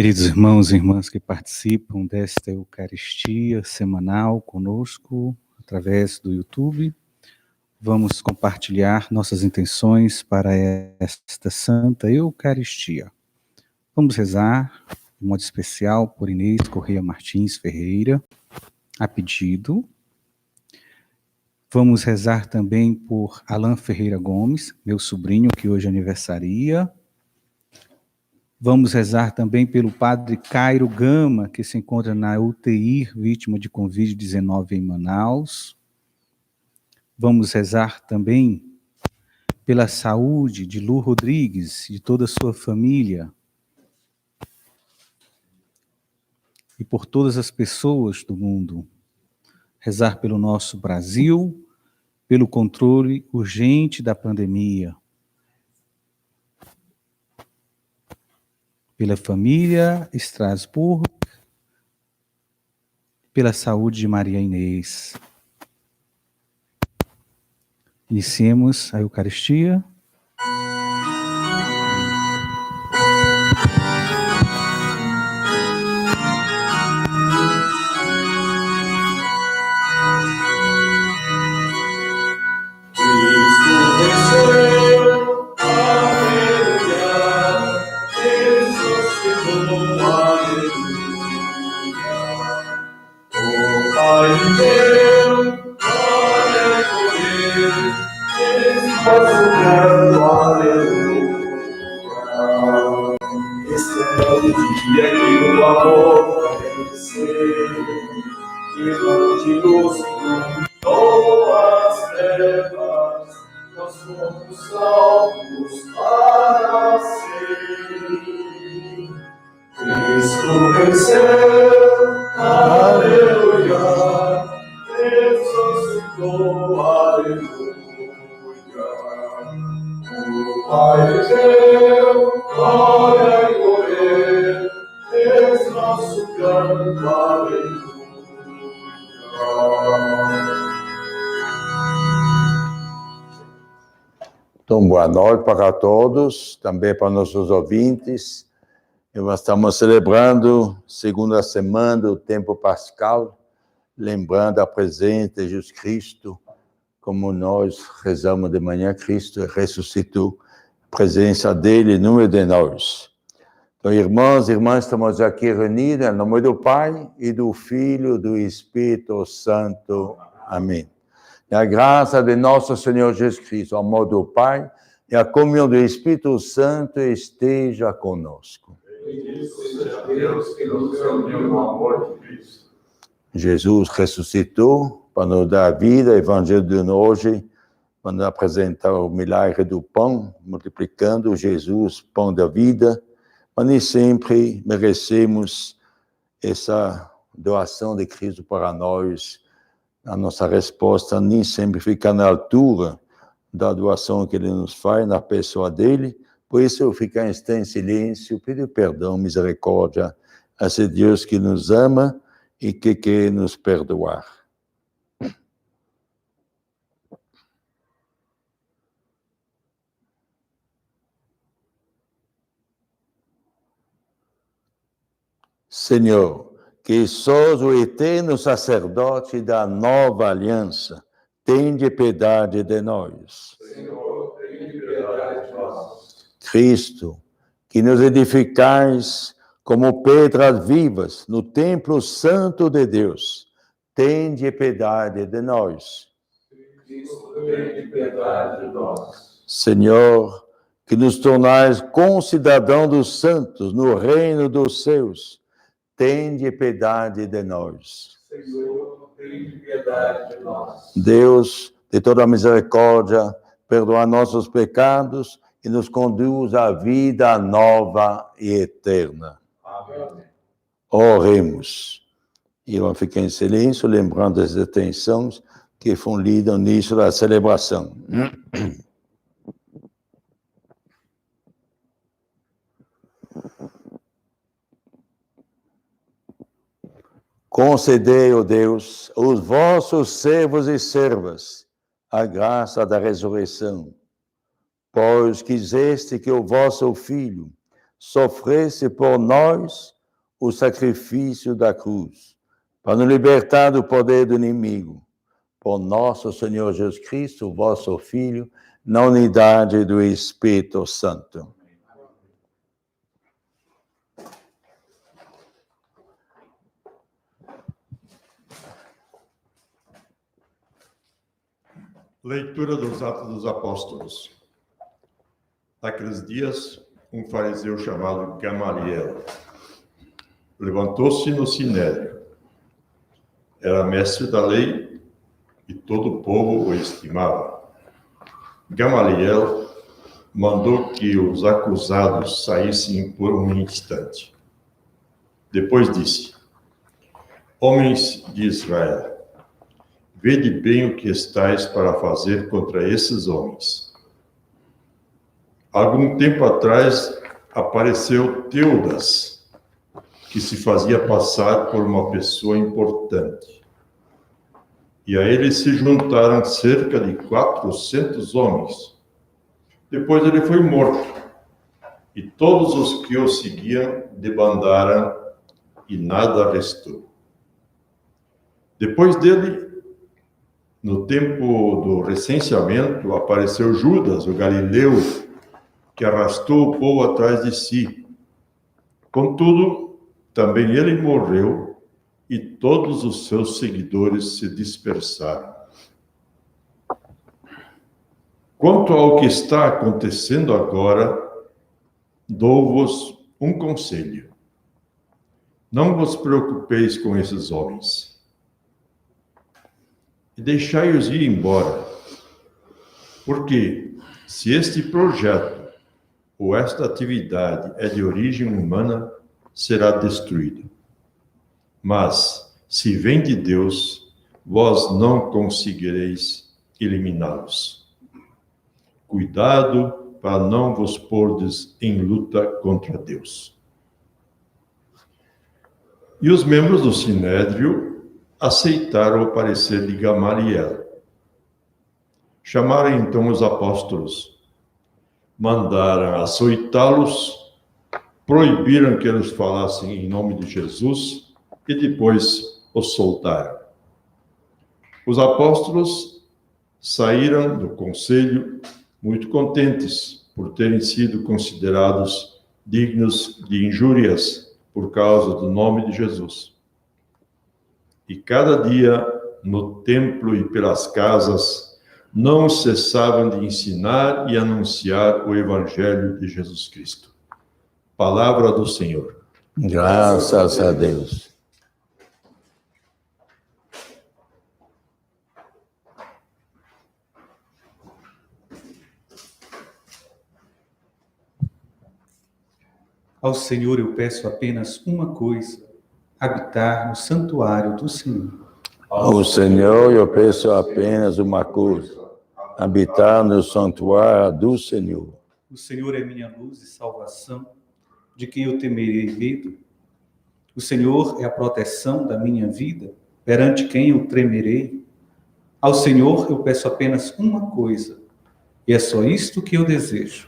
Queridos irmãos e irmãs que participam desta Eucaristia semanal conosco, através do YouTube, vamos compartilhar nossas intenções para esta Santa Eucaristia. Vamos rezar, de modo especial, por Inês Correia Martins Ferreira, a pedido. Vamos rezar também por Alan Ferreira Gomes, meu sobrinho, que hoje aniversaria. Vamos rezar também pelo padre Cairo Gama, que se encontra na UTI, vítima de Covid-19 em Manaus. Vamos rezar também pela saúde de Lu Rodrigues e de toda a sua família. E por todas as pessoas do mundo. Rezar pelo nosso Brasil, pelo controle urgente da pandemia. Pela família Strasbourg, pela saúde de Maria Inês. Iniciemos a Eucaristia. Então, boa noite para todos, também para nossos ouvintes. Nós estamos celebrando a segunda semana do tempo pascal, lembrando a presença de Jesus Cristo, como nós rezamos de manhã, Cristo ressuscitou, a presença dele no meio de nós. Então, irmãos e irmãs, estamos aqui reunidos em nome do Pai e do Filho e do Espírito Santo. Amém. E a graça de nosso Senhor Jesus Cristo, o amor do Pai e a comunhão do Espírito Santo esteja conosco. Bendito seja Deus que nos reuniu no amor de Cristo. Jesus ressuscitou para nos dar a vida, o Evangelho de hoje, para nos apresentar o milagre do pão, multiplicando Jesus, pão da vida, mas nem sempre merecemos essa doação de Cristo para nós. A nossa resposta nem sempre fica na altura da doação que ele nos faz, na pessoa dele. Por isso eu fico em silêncio, pedir perdão, misericórdia a esse Deus que nos ama e que quer nos perdoar. Senhor, que sós o eterno sacerdote da nova aliança, tende piedade de nós. Senhor, tende piedade de nós. Cristo, que nos edificais como pedras vivas no templo santo de Deus, tende piedade de nós. Cristo, tende piedade de nós. Senhor, que nos tornais concidadãos dos santos no reino dos céus, tende piedade de nós. Senhor, tende piedade de nós. Deus, de toda misericórdia, perdoa nossos pecados e nos conduz à vida nova e eterna. Amém. Oremos. E eu fico em silêncio, lembrando as intenções que foram lidas no início da celebração. Concedei, ó Deus, aos vossos servos e servas a graça da ressurreição, pois quiseste que o vosso Filho, sofresse por nós o sacrifício da cruz, para nos libertar do poder do inimigo. Por nosso Senhor Jesus Cristo, vosso Filho, na unidade do Espírito Santo. Leitura dos Atos dos Apóstolos. Naqueles dias, um fariseu chamado Gamaliel levantou-se no sinédrio. Era mestre da lei e todo o povo o estimava. Gamaliel mandou que os acusados saíssem por um instante. Depois disse: Homens de Israel, vede bem o que estáis para fazer contra esses homens. Algum tempo atrás apareceu Teudas, que se fazia passar por uma pessoa importante. E a ele se juntaram cerca de 400 homens. Depois ele foi morto, e todos os que o seguiam debandaram, e nada restou. Depois dele, no tempo do recenseamento, apareceu Judas, o galileu, que arrastou o povo atrás de si. Contudo, também ele morreu e todos os seus seguidores se dispersaram. Quanto ao que está acontecendo agora, dou-vos um conselho. Não vos preocupeis com esses homens. E deixai-os ir embora. Porque, se este projeto ou esta atividade é de origem humana, será destruído. Mas, se vem de Deus, vós não conseguireis eliminá-los. Cuidado para não vos pordes em luta contra Deus. E os membros do Sinédrio aceitaram o parecer de Gamaliel. Chamaram então os apóstolos, mandaram açoitá-los, proibiram que eles falassem em nome de Jesus e depois os soltaram. Os apóstolos saíram do conselho muito contentes por terem sido considerados dignos de injúrias por causa do nome de Jesus. E cada dia, no templo e pelas casas, não cessavam de ensinar e anunciar o Evangelho de Jesus Cristo. Palavra do Senhor. Graças a Deus. Ao Senhor eu peço apenas uma coisa: habitar no santuário do Senhor. Ao Senhor eu peço apenas uma coisa: habitar no santuário do Senhor. O Senhor é minha luz e salvação, de quem eu temerei medo. O Senhor é a proteção da minha vida, perante quem eu tremerei. Ao Senhor eu peço apenas uma coisa, e é só isto que eu desejo: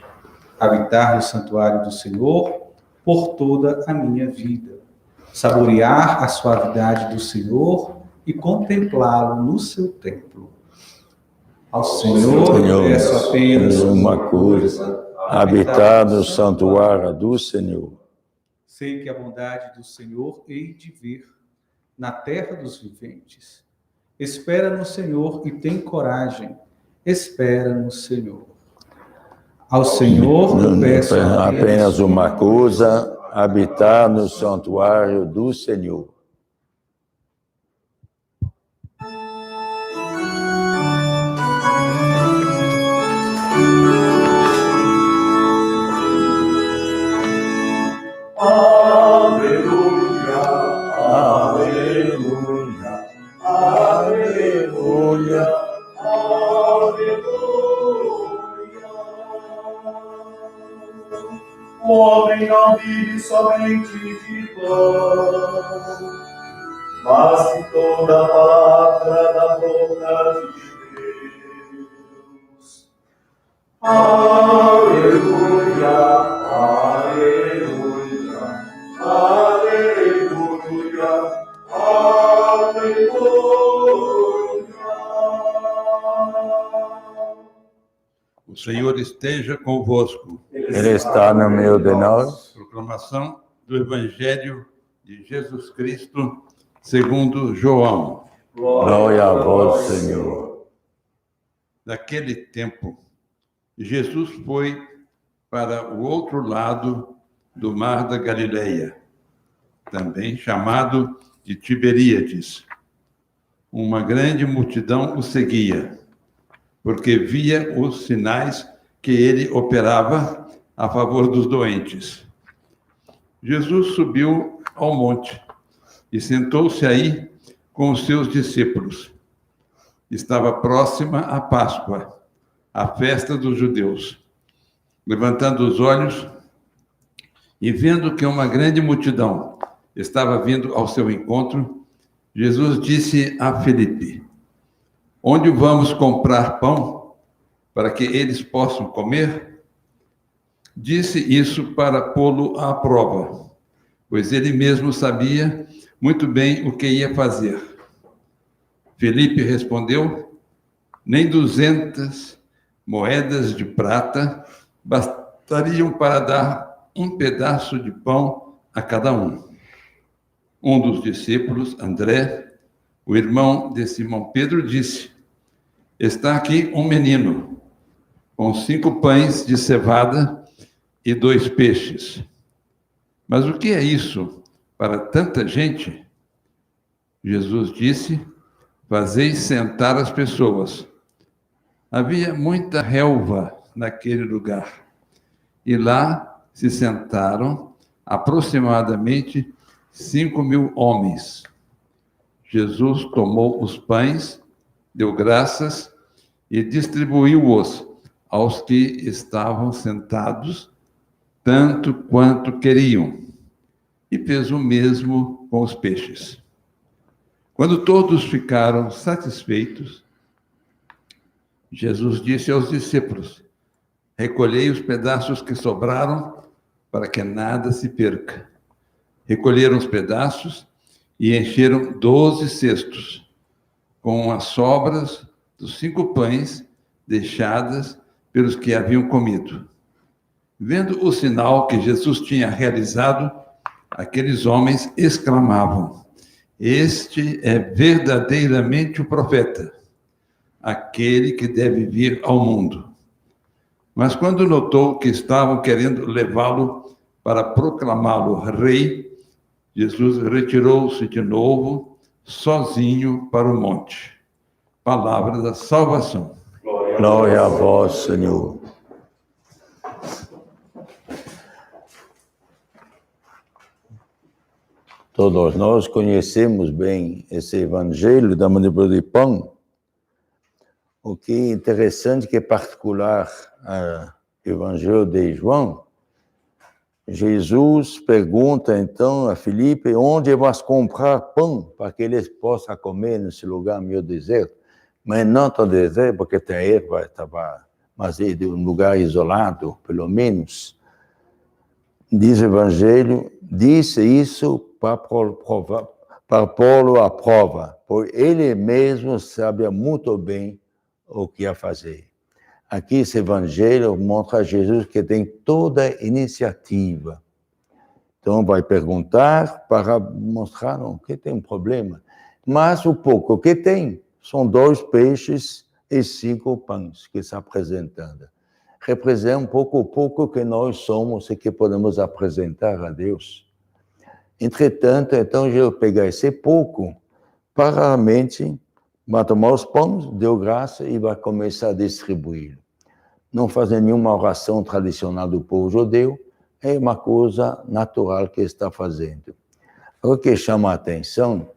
habitar no santuário do Senhor por toda a minha vida, saborear a suavidade do Senhor e contemplá-lo no seu templo. Ao Senhor eu peço apenas uma coisa: habitar no santuário do Senhor. Sei que a bondade do Senhor hei de ver na terra dos viventes. Espera no Senhor e tem coragem. Espera no Senhor. Ao Senhor eu peço apenas uma coisa: habitar no santuário do Senhor. Aleluia, aleluia, aleluia, aleluia. O homem não vive somente de pão, mas de toda a palavra da boca de Deus. Aleluia, aleluia. Senhor esteja convosco. Ele está no meio de nós. Proclamação do Evangelho de Jesus Cristo, segundo João. Glória a vós, Senhor. Naquele tempo, Jesus foi para o outro lado do mar da Galileia, também chamado de Tiberíades. Uma grande multidão o seguia, porque via os sinais que ele operava a favor dos doentes. Jesus subiu ao monte e sentou-se aí com os seus discípulos. Estava próxima a Páscoa, a festa dos judeus. Levantando os olhos e vendo que uma grande multidão estava vindo ao seu encontro, Jesus disse a Filipe: onde vamos comprar pão para que eles possam comer? Disse isso para pô-lo à prova, pois ele mesmo sabia muito bem o que ia fazer. Filipe respondeu: nem 200 moedas de prata bastariam para dar um pedaço de pão a cada um. Um dos discípulos, André, o irmão de Simão Pedro, disse: está aqui um menino, com 5 pães de cevada e 2 peixes. Mas o que é isso para tanta gente? Jesus disse: fazei sentar as pessoas. Havia muita relva naquele lugar, e lá se sentaram aproximadamente 5.000 homens. Jesus tomou os pães, deu graças e distribuiu-os aos que estavam sentados, tanto quanto queriam, e fez o mesmo com os peixes. Quando todos ficaram satisfeitos, Jesus disse aos discípulos: recolhei os pedaços que sobraram, para que nada se perca. Recolheram os pedaços e encheram 12 cestos, com as sobras dos 5 pães deixadas pelos que haviam comido. Vendo o sinal que Jesus tinha realizado, aqueles homens exclamavam: este é verdadeiramente o profeta, aquele que deve vir ao mundo. Mas quando notou que estavam querendo levá-lo para proclamá-lo rei, Jesus retirou-se de novo, sozinho, para o monte. Palavra da salvação. Glória a vós, Senhor. Todos nós conhecemos bem esse evangelho da manipulação de pão. O que é interessante, que é particular ao evangelho de João, Jesus pergunta então a Filipe onde vas comprar pão para que eles possam comer nesse lugar meio deserto. Mas não tão deserto, porque a erva estava, mas é de um lugar isolado, pelo menos. Diz o Evangelho, disse isso para pô-lo à prova, pois ele mesmo sabia muito bem o que ia fazer. Aqui esse Evangelho mostra a Jesus que tem toda a iniciativa. Então vai perguntar para mostrar que tem um problema. Mas o pouco que tem são 2 peixes e 5 pães que está apresentando. Representa um pouco o pouco que nós somos e que podemos apresentar a Deus. Entretanto, então, eu pegar esse pouco, para a mente, vai tomar os pães, deu graça e vai começar a distribuir. Não fazer nenhuma oração tradicional do povo judeu, é uma coisa natural que está fazendo. O que chama a atenção,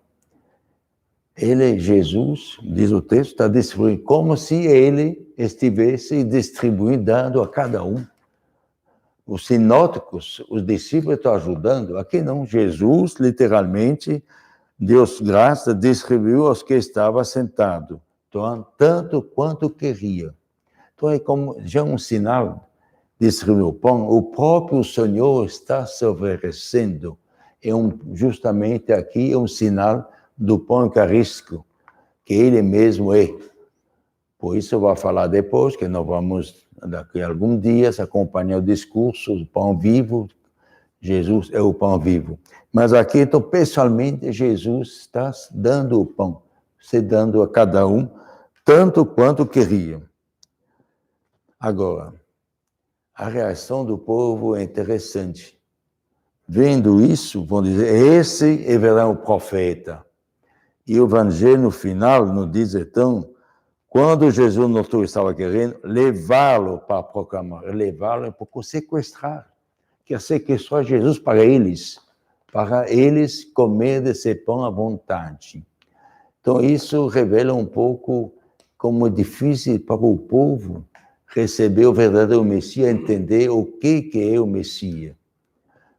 Jesus, diz o texto, está distribuindo como se ele estivesse distribuindo, dando a cada um. Os sinóticos, os discípulos estão ajudando. Aqui não, Jesus, literalmente, deu graça, distribuiu aos que estavam sentados, tanto quanto queria. Então é como já um sinal, distribuir o pão, o próprio Senhor está se oferecendo. Justamente aqui é um sinal do pão eucarístico, que ele mesmo é. Por isso eu vou falar depois, que nós vamos daqui a alguns dias, acompanhar o discurso do pão vivo. Jesus é o pão vivo. Mas aqui, então, pessoalmente, Jesus está dando o pão, se dando a cada um, tanto quanto queria. Agora, a reação do povo é interessante. Vendo isso, vão dizer, esse é o profeta. E o evangelho, no final, nos diz, então, quando Jesus notou que estava querendo, levá-lo para proclamar. Levá-lo é para sequestrar. Quer sequestrar Jesus para eles comer desse pão à vontade. Então, isso revela um pouco como é difícil para o povo receber o verdadeiro Messias, entender o que é o Messias.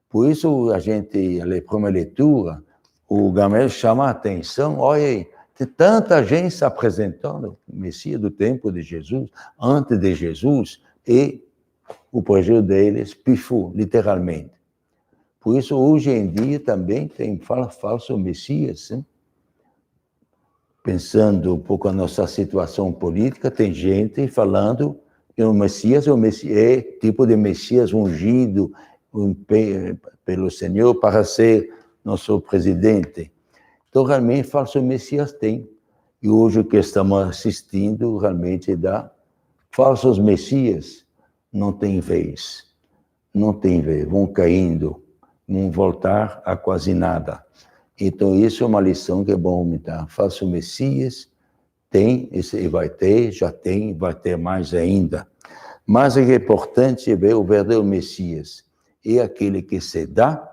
Por isso, a gente, na primeira leitura, o Gamaliel chama a atenção, olha, tem tanta gente se apresentando, o Messias do tempo de Jesus, antes de Jesus, e o projeto deles pifou, literalmente. Por isso, hoje em dia, também tem falso Messias, hein? Pensando um pouco a nossa situação política, tem gente falando que o Messias é tipo de Messias ungido pelo Senhor para ser nosso presidente. Então, realmente, falso Messias tem. E hoje o que estamos assistindo realmente dá falsos Messias. Não tem vez. Não tem vez. Vão caindo, vão voltar a quase nada. Então, isso é uma lição que é bom imitar. Falso Messias tem, e vai ter, já tem, vai ter mais ainda. Mas o que é importante é ver o verdadeiro Messias. É aquele que se dá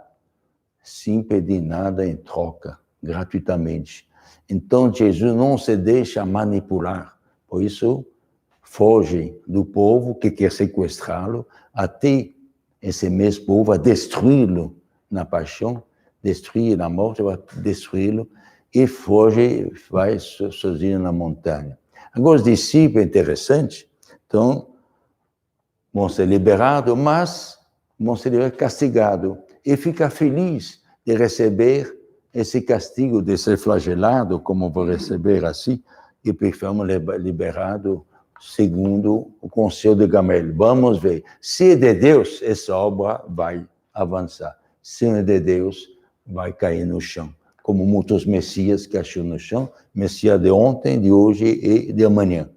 sem pedir nada em troca, gratuitamente. Então, Jesus não se deixa manipular. Por isso, foge do povo que quer sequestrá-lo, até esse mesmo povo a destruí-lo na paixão, destruir na morte, vai destruí-lo, e foge, vai sozinho na montanha. Agora, os discípulos, interessante, então, vão ser liberados, mas vão ser castigados. E fica feliz de receber esse castigo, de ser flagelado, como vou receber assim, e ficamos liberados segundo o conselho de Gamaliel. Vamos ver. Se é de Deus, essa obra vai avançar. Se não é de Deus, vai cair no chão. Como muitos messias que acham no chão, Messias de ontem, de hoje e de amanhã.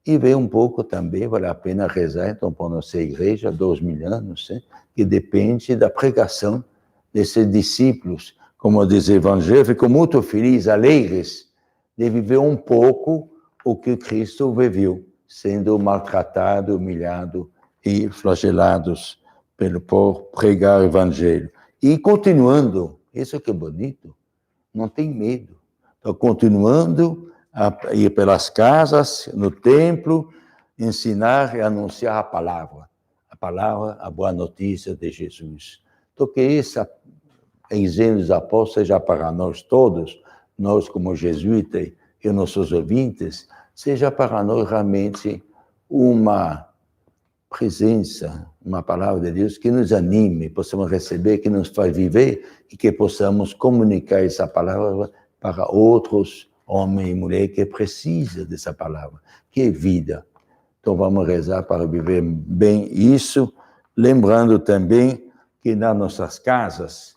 E ver um pouco também, vale a pena rezar, então, para a nossa igreja, 2000 anos, que depende da pregação desses discípulos. Como diz o Evangelho, ficam muito felizes, alegres, de viver um pouco o que Cristo viveu, sendo maltratado, humilhado e flagelados por pregar o Evangelho. E continuando, isso que é bonito, não tem medo. Então, continuando a ir pelas casas, no templo, ensinar e anunciar a palavra, a boa notícia de Jesus. Então, que esse ensino dos apóstolos seja para nós todos, nós como jesuítas e nossos ouvintes, seja para nós realmente uma presença, uma palavra de Deus que nos anime, possamos receber, que nos faz viver e que possamos comunicar essa palavra para outros homens e mulheres que precisam dessa palavra, que é vida. Então vamos rezar para viver bem isso, lembrando também que nas nossas casas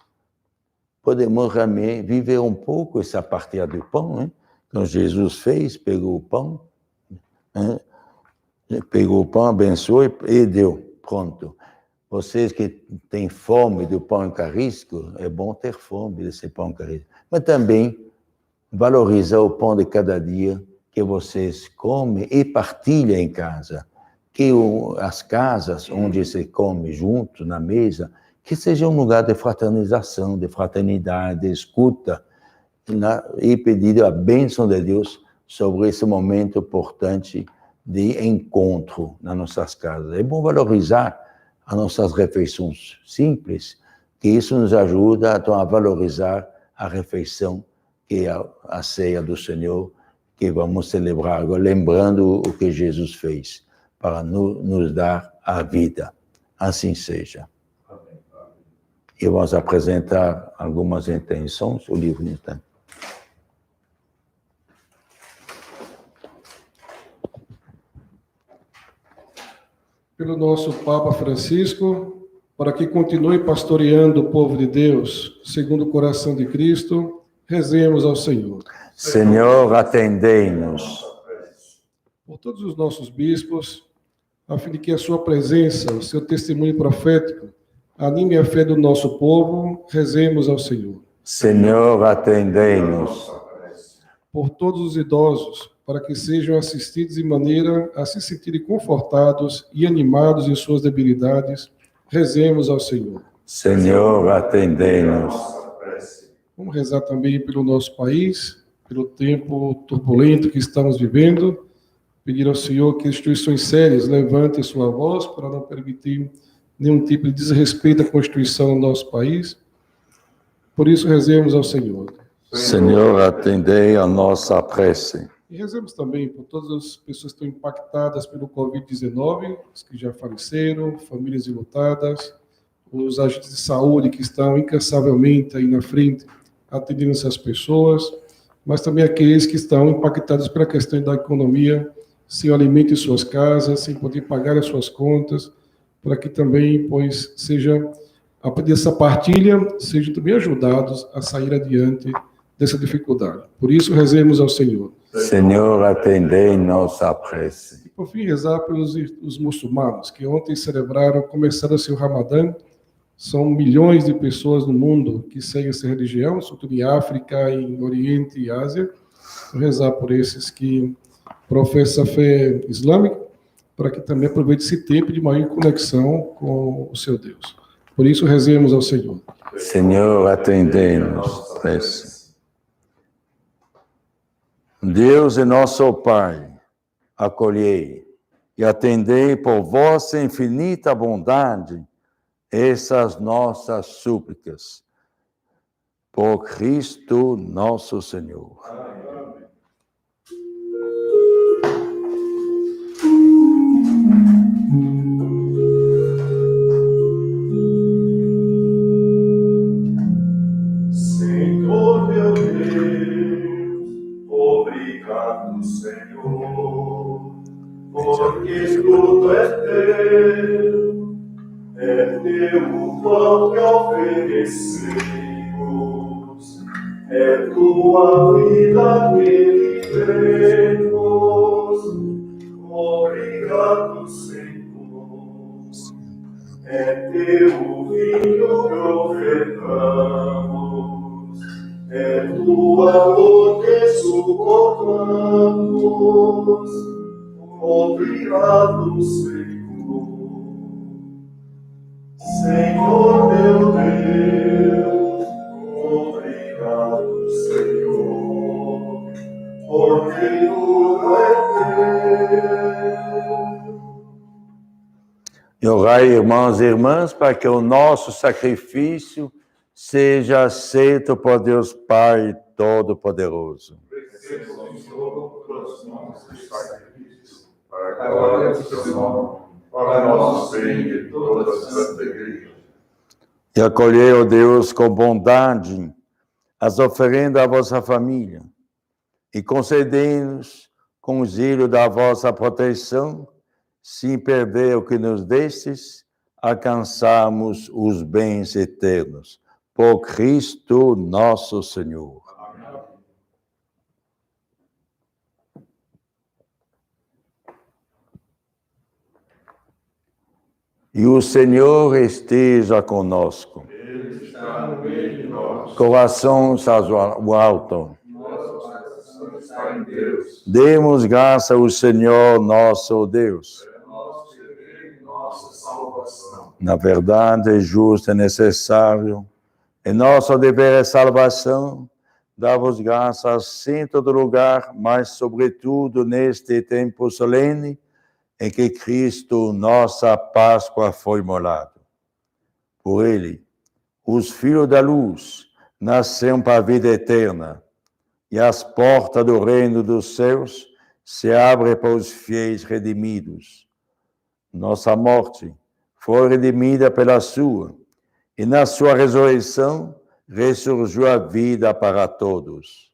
podemos realmente viver um pouco essa partilha do pão, hein? Então Jesus fez, pegou o pão, hein? Pegou o pão, abençoou e deu. Pronto. Vocês que têm fome do pão eucarístico, é bom ter fome desse pão eucarístico. Mas também valorizar o pão de cada dia que vocês comem e partilham em casa. Que as casas onde se come junto, na mesa, que seja um lugar de fraternização, de fraternidade, de escuta, e pedir a bênção de Deus sobre esse momento importante de encontro nas nossas casas. É bom valorizar as nossas refeições simples, que isso nos ajuda a valorizar a refeição, que é a ceia do Senhor, que vamos celebrar agora, lembrando o que Jesus fez, para nos dar a vida. Assim seja. E vamos apresentar algumas intenções, o livro está. pelo nosso Papa Francisco, para que continue pastoreando o povo de Deus, segundo o coração de Cristo, rezemos ao Senhor. Senhor, atendei-nos. Por todos os nossos bispos, a fim de que a sua presença, o seu testemunho profético, anime a fé do nosso povo, rezemos ao Senhor. Senhor, atendei-nos. Por todos os idosos, para que sejam assistidos de maneira a se sentirem confortados e animados em suas debilidades, rezemos ao Senhor. Senhor, atendei-nos. Vamos rezar também pelo nosso país, pelo tempo turbulento que estamos vivendo, pedir ao Senhor que instituições sérias levantem sua voz para não permitir nenhum tipo de desrespeito à Constituição do nosso país. Por isso, rezemos ao Senhor. Senhor, atendei a nossa prece. E rezemos também por todas as pessoas que estão impactadas pelo Covid-19, os que já faleceram, famílias enlutadas, os agentes de saúde que estão incansavelmente aí na frente, atendendo essas pessoas, mas também aqueles que estão impactados pela questão da economia, sem alimento em suas casas, sem poder pagar as suas contas, para que também, pois, seja, a partir dessa partilha, sejam também ajudados a sair adiante dessa dificuldade. Por isso, rezemos ao Senhor. Senhor, atendei nossa prece. E, por fim, rezar pelos os muçulmanos, que ontem celebraram, começaram o seu Ramadã. São milhões de pessoas no mundo que seguem essa religião, sobretudo em África, em Oriente e Ásia. Vou rezar por esses que professam a fé islâmica, para que também aproveite esse tempo de maior conexão com o seu Deus. Por isso, rezemos ao Senhor. Senhor, atendei nossa prece. Deus e nosso Pai, acolhei e atendei por vossa infinita bondade essas nossas súplicas. Por Cristo nosso Senhor. Senhor meu Deus, obrigado, Senhor, porque tudo é teu o pão que oferecemos, é tua vida que vivemos. Obrigado, Senhor, é teu o vinho que ofertamos, é tua dor que suportamos. Obrigado, Senhor. Senhor meu Deus, obrigado, Senhor, porque tudo é teu. E orai, irmãos e irmãs, para que o nosso sacrifício seja aceito por Deus Pai Todo-Poderoso. Receba, Senhor, pelos nossos sacrifícios, para a glória do seu nome, para nosso bem e toda a Santa Igreja. E acolhei, ó Deus, com bondade as oferendas da vossa família, e concedei-nos, com o zelo da vossa proteção, sem perder o que nos destes, alcançarmos os bens eternos. Por Cristo nosso Senhor. Amém. E o Senhor esteja conosco. Ele está no meio de nós. Corações ao alto. Nosso coração está em Deus. Demos graça ao Senhor nosso Deus. É nosso dever e nossa salvação. Na verdade, é justo e necessário. E nosso dever é salvação. Dá-vos graças em todo lugar, mas sobretudo neste tempo solene, em que Cristo, nossa Páscoa, foi imolado. Por ele, os filhos da luz nasceram para a vida eterna, e as portas do reino dos céus se abrem para os fiéis redimidos. Nossa morte foi redimida pela sua, e na sua ressurreição ressurgiu a vida para todos.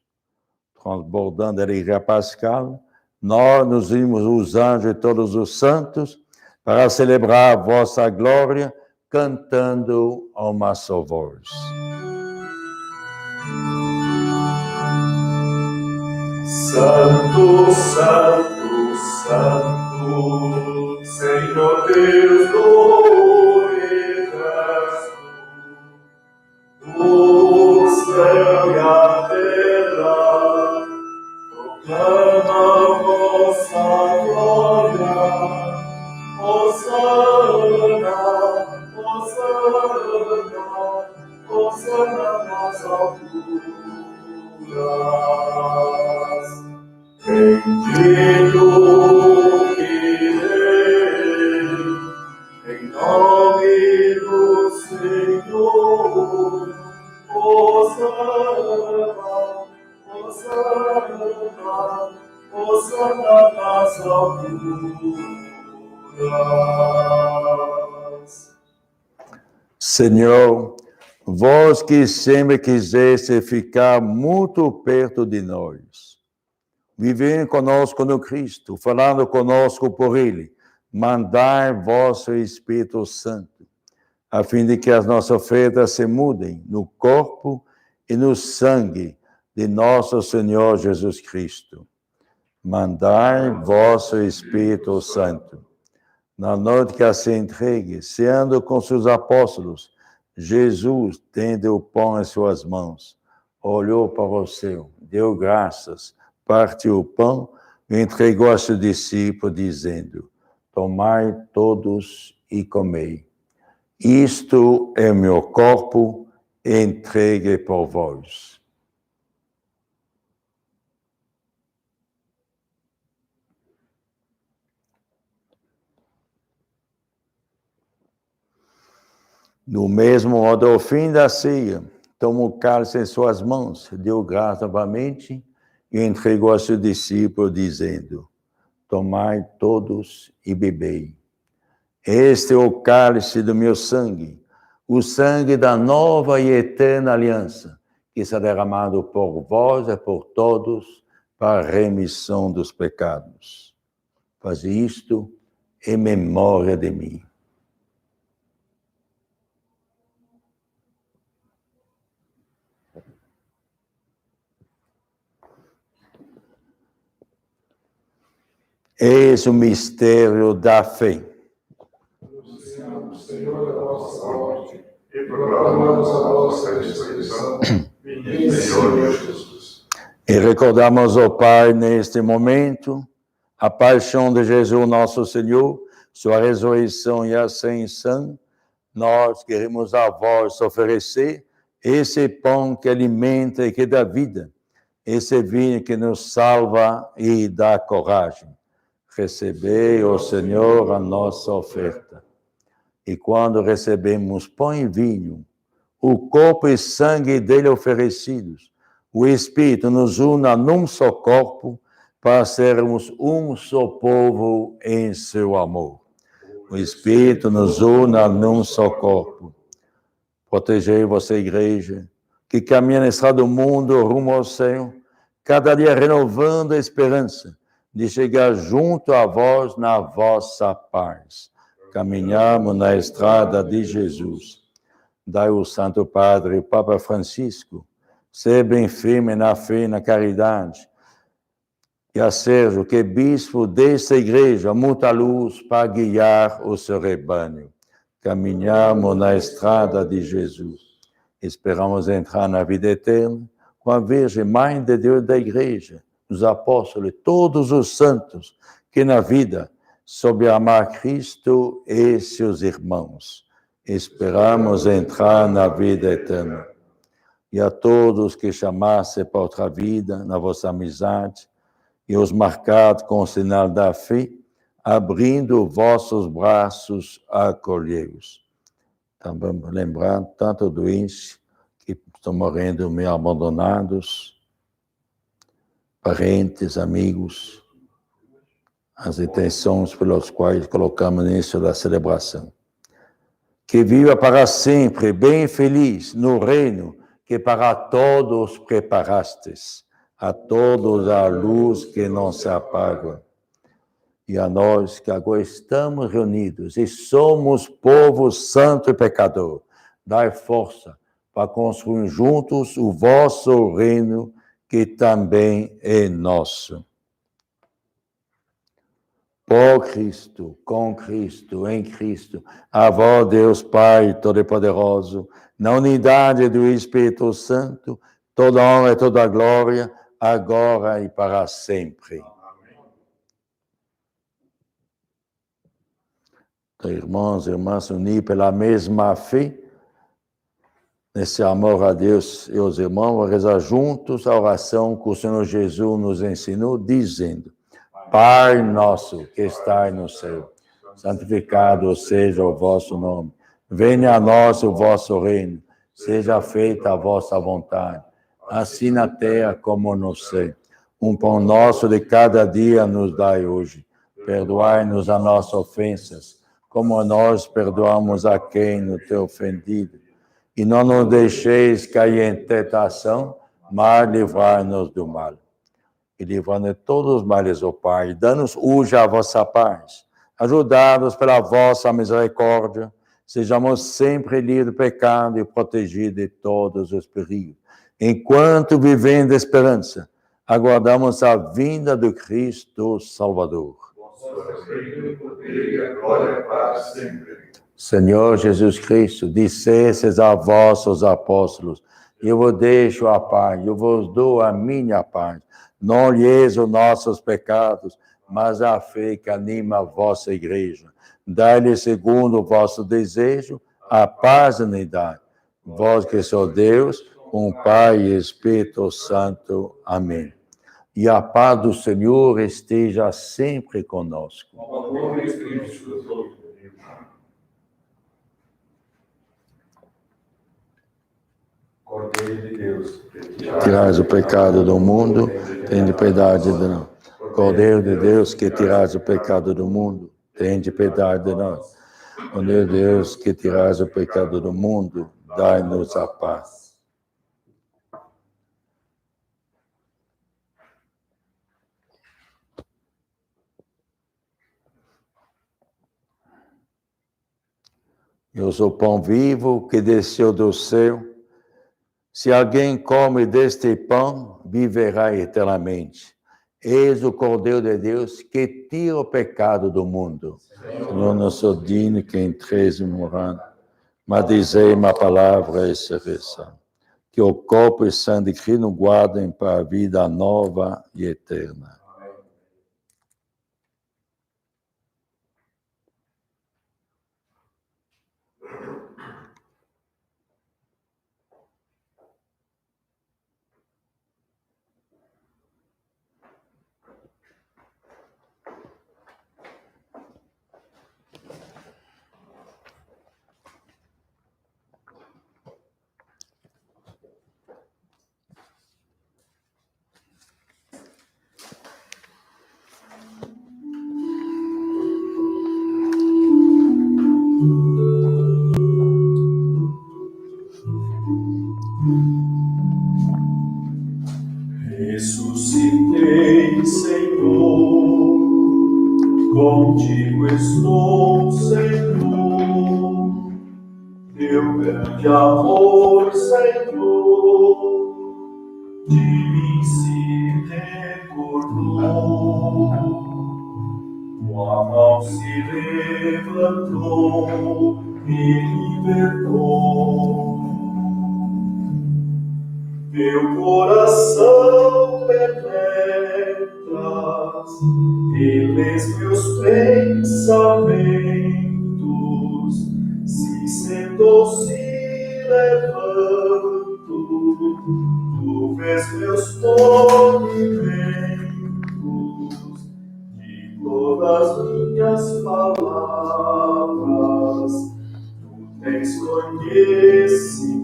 Transbordando a alegria pascal, nós nos unimos os anjos e todos os santos para celebrar vossa glória, cantando a uma só voz. Santo, Santo, Santo, Senhor Deus do universo, o céu e a terra proclamam vossa glória. Hosana, Hosana, Hosana nas alturas. Bendito que vem, em nome do Senhor. Hosana, Hosana, Hosana nas alturas. Senhor, vós que sempre quiseste ficar muito perto de nós, vivendo conosco no Cristo, falando conosco por Ele, mandai vosso Espírito Santo, a fim de que as nossas ofertas se mudem no corpo e no sangue de nosso Senhor Jesus Cristo. Mandai vosso Espírito Santo. Na noite que se entregue, ceando com seus apóstolos, Jesus, tendo o pão em suas mãos, olhou para o céu, deu graças, partiu o pão e entregou a seus discípulos, dizendo: tomai todos e comei. Isto é meu corpo, entregue por vós. No mesmo modo, ao fim da ceia, tomou o cálice em suas mãos, deu graça novamente e entregou a seus discípulos, dizendo: tomai todos e bebei. Este é o cálice do meu sangue, o sangue da nova e eterna aliança, que será derramado por vós e por todos para a remissão dos pecados. Faze isto em memória de mim. Eis o mistério da fé. Anunciamos, Senhor, a vossa morte e proclamamos a vossa ressurreição. Vinde, Senhor Jesus. E recordamos, ó Pai, neste momento, a paixão de Jesus, nosso Senhor, sua ressurreição e ascensão. Nós queremos a vós oferecer esse pão que alimenta e que dá vida, esse vinho que nos salva e dá coragem. Recebei, ó Senhor, a nossa oferta. E quando recebemos pão e vinho, o corpo e sangue dele oferecidos, o Espírito nos una num só corpo para sermos um só povo em seu amor. O Espírito nos una num só corpo. Protegei vossa igreja, que caminha na estrada do mundo rumo ao céu, cada dia renovando a esperança de chegar junto a vós na vossa paz. Caminhamos na estrada de Jesus. Dai o Santo Padre, o Papa Francisco, ser bem firme na fé e na caridade. E a Sérgio, que é bispo desta igreja, muita luz para guiar o seu rebanho. Caminhamos na estrada de Jesus. Esperamos entrar na vida eterna com a Virgem, Mãe de Deus da igreja, os apóstolos, todos os santos, que na vida soube amar Cristo e seus irmãos. Esperamos entrar na vida eterna. E a todos que chamassem para outra vida, na vossa amizade, e os marcados com o sinal da fé, abrindo vossos braços, acolhei-os. Também lembrando tanto doentes que estão morrendo meio abandonados, parentes, amigos, as intenções pelas quais colocamos no início da celebração. Que viva para sempre, bem feliz, no reino que para todos preparastes, a todos a luz que não se apaga. e a nós que agora estamos reunidos e somos povo santo e pecador, dai força para construir juntos o vosso reino, que também é nosso. Por Cristo, com Cristo, em Cristo, a vós, Deus Pai Todo-Poderoso, na unidade do Espírito Santo, toda honra e toda glória, agora e para sempre. Então, irmãos e irmãs, unir pela mesma fé, nesse amor a Deus e aos irmãos, vamos rezar juntos a oração que o Senhor Jesus nos ensinou, dizendo: Pai nosso que estais no céu, santificado seja o vosso nome. Venha a nós o vosso reino. Seja feita a vossa vontade, assim na terra como no céu. Um pão nosso de cada dia nos dai hoje. Perdoai-nos as nossas ofensas, como nós perdoamos a quem nos tem ofendido. E não nos deixeis cair em tentação, mas livrai-nos do mal. E livrando de todos os males, ó Pai, dá-nos hoje a vossa paz. Ajudai-nos pela vossa misericórdia, sejamos sempre livres do pecado e protegidos de todos os perigos. Enquanto vivendo a esperança, aguardamos a vinda do Cristo Salvador. Senhor Jesus Cristo, dissestes a vossos apóstolos: eu vos deixo a paz, eu vos dou a minha paz. Não olheis os nossos pecados, mas a fé que anima a vossa igreja. Dai-lhe, segundo o vosso desejo, a paz e a unidade. Vós que sois Deus, um Pai e Espírito Santo. Amém. E a paz do Senhor esteja sempre conosco. Cordeiro de Deus, Tirais o pecado do mundo, tende piedade de nós. Cordeiro de Deus, que tirais o pecado do mundo, tende piedade de nós. Cordeiro de Deus, que tirais o pecado do mundo, dai-nos a paz. Eu sou o pão vivo que desceu do céu. Se alguém come deste pão, viverá eternamente. Eis o Cordeiro de Deus que tira o pecado do mundo. Senhor, não sou digno que entreis morando, mas dizei uma palavra e serei salvo. Que o corpo e sangue de Cristo nos guardem para a vida nova e eterna. ressuscitei, Senhor, contigo estou, Senhor, teu grande amor, Senhor, de mim se recordou, tua mão se levantou e libertou. Meu coração penetras e lês meus pensamentos, se sentou, se levanto, tu vês meus movimentos, de todas minhas palavras, tu tens conhecimento.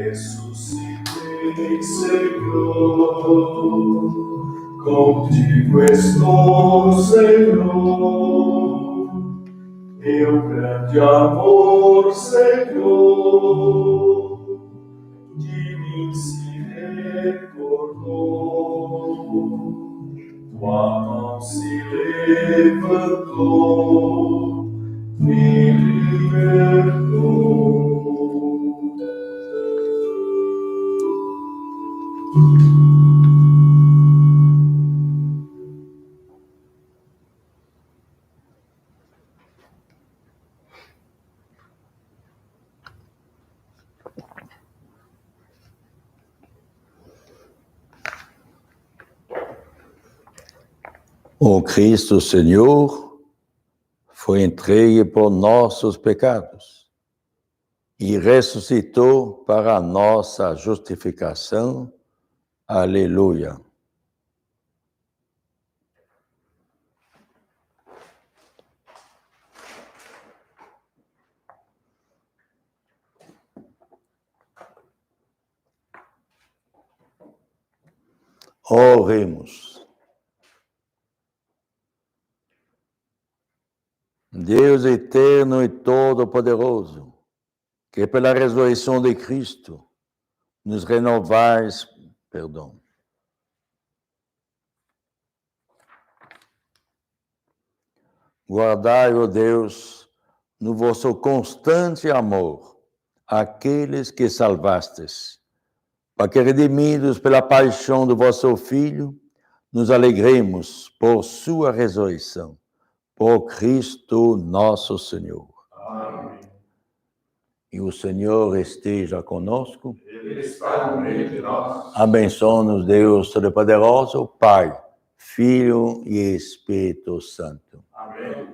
Ressuscitei, Senhor, contigo estou, Senhor, teu grande amor, Senhor, de mim mim se recordou, tua mão se levantou, me libertou. O Cristo Senhor foi entregue por nossos pecados e ressuscitou para a nossa justificação. Aleluia. Oremos. Deus eterno e todo-poderoso, que pela ressurreição de Cristo nos renovais, guardai, ó Deus, no vosso constante amor, aqueles que salvastes, para que, redimidos pela paixão do vosso Filho, nos alegremos por sua ressurreição. Por Cristo nosso Senhor. Amém. E o Senhor esteja conosco. Ele está no meio de nós. Abençoe-nos, Deus Todo-Poderoso, Pai, Filho e Espírito Santo. Amém.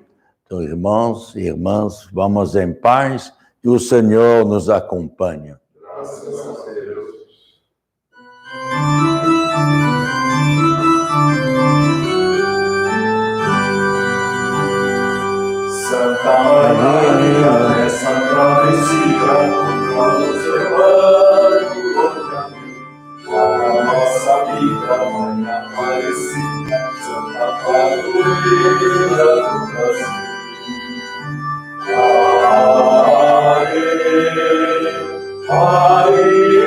Então, irmãos e irmãs, vamos em paz e o Senhor nos acompanha. Graças a Deus. Santa Maria, nessa travessia, pra nos levar no caminho, para a nossa vida, mãe Aparecida, Santa Padroeira do Brasil. Maria,